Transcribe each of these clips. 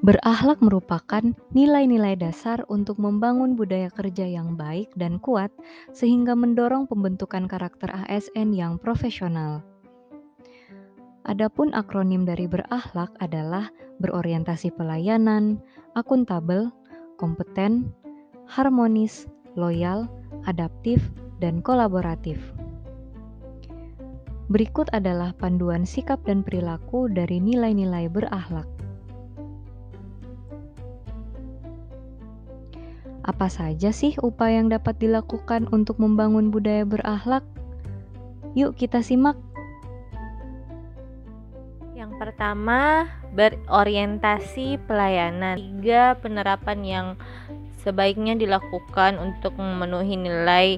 Berakhlak merupakan nilai-nilai dasar untuk membangun budaya kerja yang baik dan kuat, sehingga mendorong pembentukan karakter ASN yang profesional. Adapun akronim dari berakhlak adalah berorientasi pelayanan, akuntabel, kompeten, harmonis, loyal, adaptif, dan kolaboratif. Berikut adalah panduan sikap dan perilaku dari nilai-nilai berakhlak. Apa saja sih upaya yang dapat dilakukan untuk membangun budaya berakhlak? Yuk kita simak. Yang pertama, berorientasi pelayanan. 3 penerapan yang sebaiknya dilakukan untuk memenuhi nilai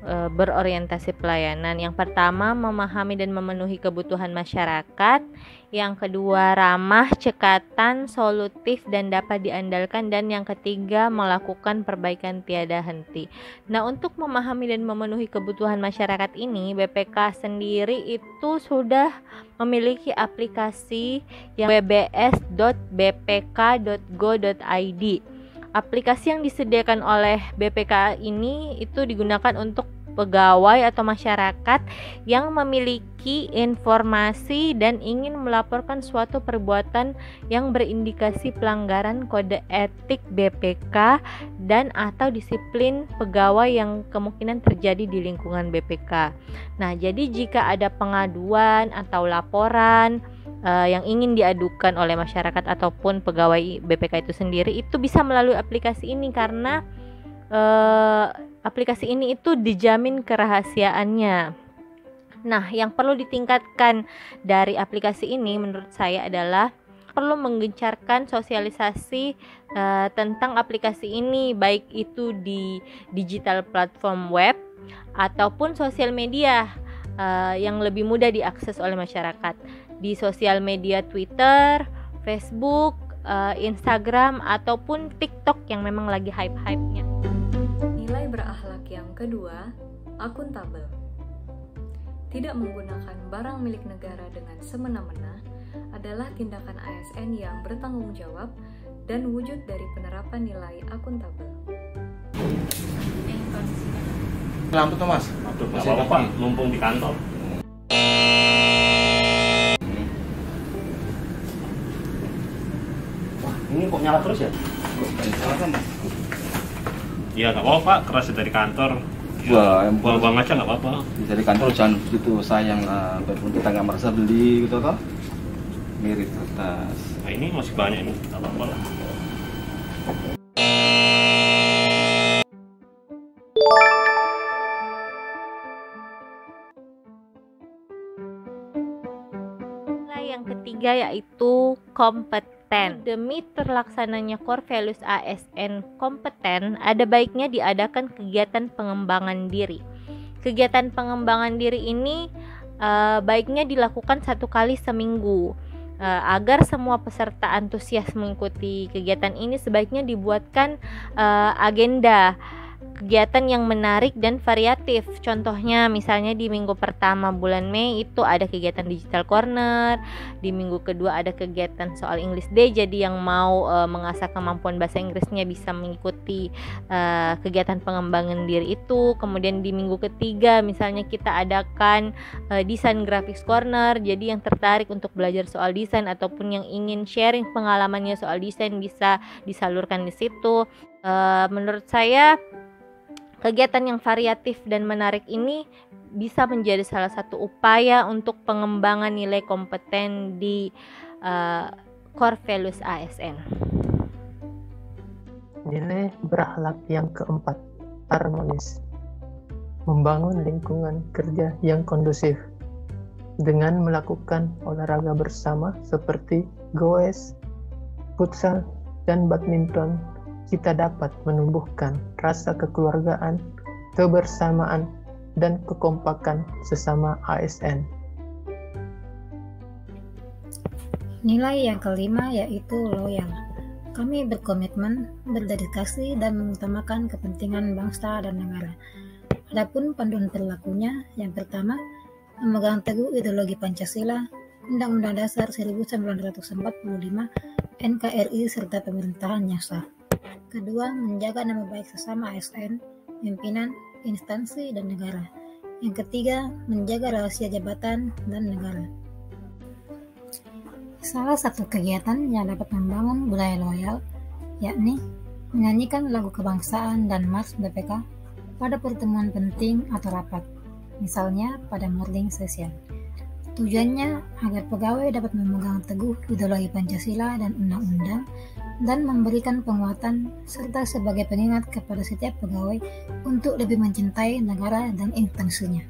berorientasi pelayanan. Yang pertama, memahami dan memenuhi kebutuhan masyarakat. Yang kedua, ramah, cekatan, solutif, dan dapat diandalkan. Dan yang ketiga, melakukan perbaikan tiada henti. Nah, untuk memahami dan memenuhi kebutuhan masyarakat ini, BPK sendiri itu sudah memiliki aplikasi yang wbs.bpk.go.id. Aplikasi yang disediakan oleh BPK ini itu digunakan untuk pegawai atau masyarakat yang memiliki informasi dan ingin melaporkan suatu perbuatan yang berindikasi pelanggaran kode etik BPK dan atau disiplin pegawai yang kemungkinan terjadi di lingkungan BPK. Nah, jadi jika ada pengaduan atau laporan yang ingin diadukan oleh masyarakat ataupun pegawai BPK itu sendiri, itu bisa melalui aplikasi ini karena aplikasi ini itu dijamin kerahasiaannya. Nah, yang perlu ditingkatkan dari aplikasi ini menurut saya adalah perlu menggencarkan sosialisasi tentang aplikasi ini, baik itu di digital platform web ataupun sosial media yang lebih mudah diakses oleh masyarakat. Di sosial media Twitter, Facebook, Instagram, ataupun TikTok yang memang lagi hype-hypenya. Nilai berakhlak yang kedua, akuntabel. Tidak menggunakan barang milik negara dengan semena-mena adalah tindakan ASN yang bertanggung jawab dan wujud dari penerapan nilai akuntabel. Lampu tuh mas? Nggak apa-apa Pak, mumpung di kantor. Wah, ini kok nyala terus ya? Iya nggak apa-apa Pak, kerasnya dari kantor. Wah, Buang-buang aja nggak apa-apa. bisa di kantor jangan begitu sayang, walaupun kita nggak merasa beli gitu toh. Mirip kertas. Nah ini masih banyak nih, nggak apa-apa lah. Yang ketiga yaitu kompeten. Demi terlaksananya core values ASN kompeten, ada baiknya diadakan kegiatan pengembangan diri. Kegiatan pengembangan diri ini baiknya dilakukan 1 kali seminggu. Agar semua peserta antusias mengikuti kegiatan ini, sebaiknya dibuatkan agenda kegiatan yang menarik dan variatif. Contohnya misalnya di minggu pertama bulan Mei itu ada kegiatan digital corner, di minggu kedua ada kegiatan soal English Day, jadi yang mau mengasah kemampuan bahasa Inggrisnya bisa mengikuti kegiatan pengembangan diri itu. Kemudian di minggu ketiga misalnya kita adakan desain graphics corner, jadi yang tertarik untuk belajar soal desain ataupun yang ingin sharing pengalamannya soal desain bisa disalurkan di situ. Menurut saya kegiatan yang variatif dan menarik ini bisa menjadi salah satu upaya untuk pengembangan nilai kompeten di core values ASN. Nilai berakhlak yang keempat, harmonis. Membangun lingkungan kerja yang kondusif dengan melakukan olahraga bersama seperti goes, futsal, dan badminton. Kita dapat menumbuhkan rasa kekeluargaan, kebersamaan, dan kekompakan sesama ASN. Nilai yang kelima yaitu loyal. Kami berkomitmen, berdedikasi, dan mengutamakan kepentingan bangsa dan negara. Adapun panduan perilakunya, yang pertama, memegang teguh ideologi Pancasila, Undang-Undang Dasar 1945, NKRI, serta pemerintahan yang sah. Kedua, menjaga nama baik sesama ASN, pimpinan, instansi, dan negara. Yang ketiga, menjaga rahasia jabatan dan negara. Salah satu kegiatan yang dapat membangun budaya loyal, yakni menyanyikan lagu kebangsaan dan Mars BPK pada pertemuan penting atau rapat, misalnya pada morning session. Tujuannya agar pegawai dapat memegang teguh ideologi Pancasila dan undang-undang dan memberikan penguatan serta sebagai pengingat kepada setiap pegawai untuk lebih mencintai negara dan instansinya.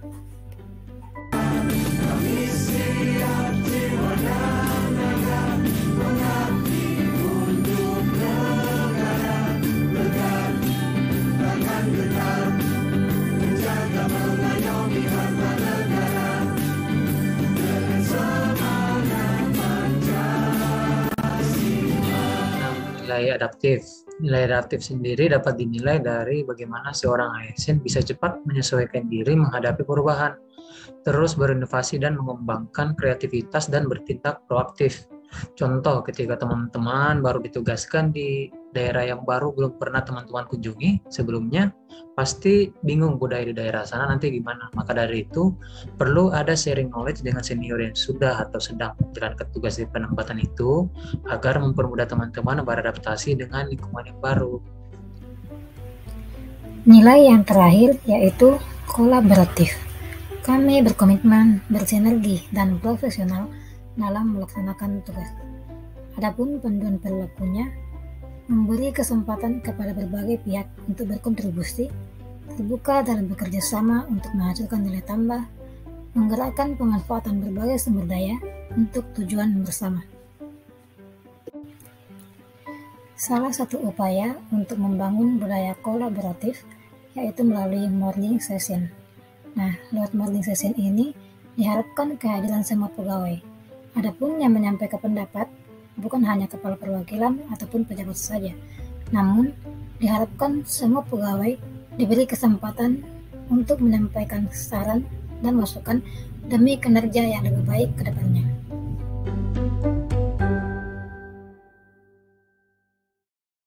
Nilai adaptif sendiri dapat dinilai dari bagaimana seorang ASN bisa cepat menyesuaikan diri menghadapi perubahan, terus berinovasi dan mengembangkan kreativitas dan bertindak proaktif. Contoh, ketika teman-teman baru ditugaskan di daerah yang baru belum pernah teman-teman kunjungi sebelumnya, pasti bingung budaya di daerah sana nanti gimana. Maka dari itu, perlu ada sharing knowledge dengan senior yang sudah atau sedang menjalankan tugas di penempatan itu, agar mempermudah teman-teman beradaptasi dengan lingkungan yang baru. Nilai yang terakhir yaitu kolaboratif. Kami berkomitmen, bersinergi, dan profesional dalam melaksanakan tugas. Adapun panduan perilakunya memberi kesempatan kepada berbagai pihak untuk berkontribusi, terbuka dalam bekerja sama untuk menghasilkan nilai tambah, menggerakkan pemanfaatan berbagai sumber daya untuk tujuan bersama. Salah satu upaya untuk membangun budaya kolaboratif yaitu melalui morning session. Nah, lewat morning session ini diharapkan kehadiran semua pegawai. Adapun yang menyampaikan pendapat bukan hanya kepala perwakilan ataupun pejabat saja, namun diharapkan semua pegawai diberi kesempatan untuk menyampaikan saran dan masukan demi kinerja yang lebih baik ke depannya.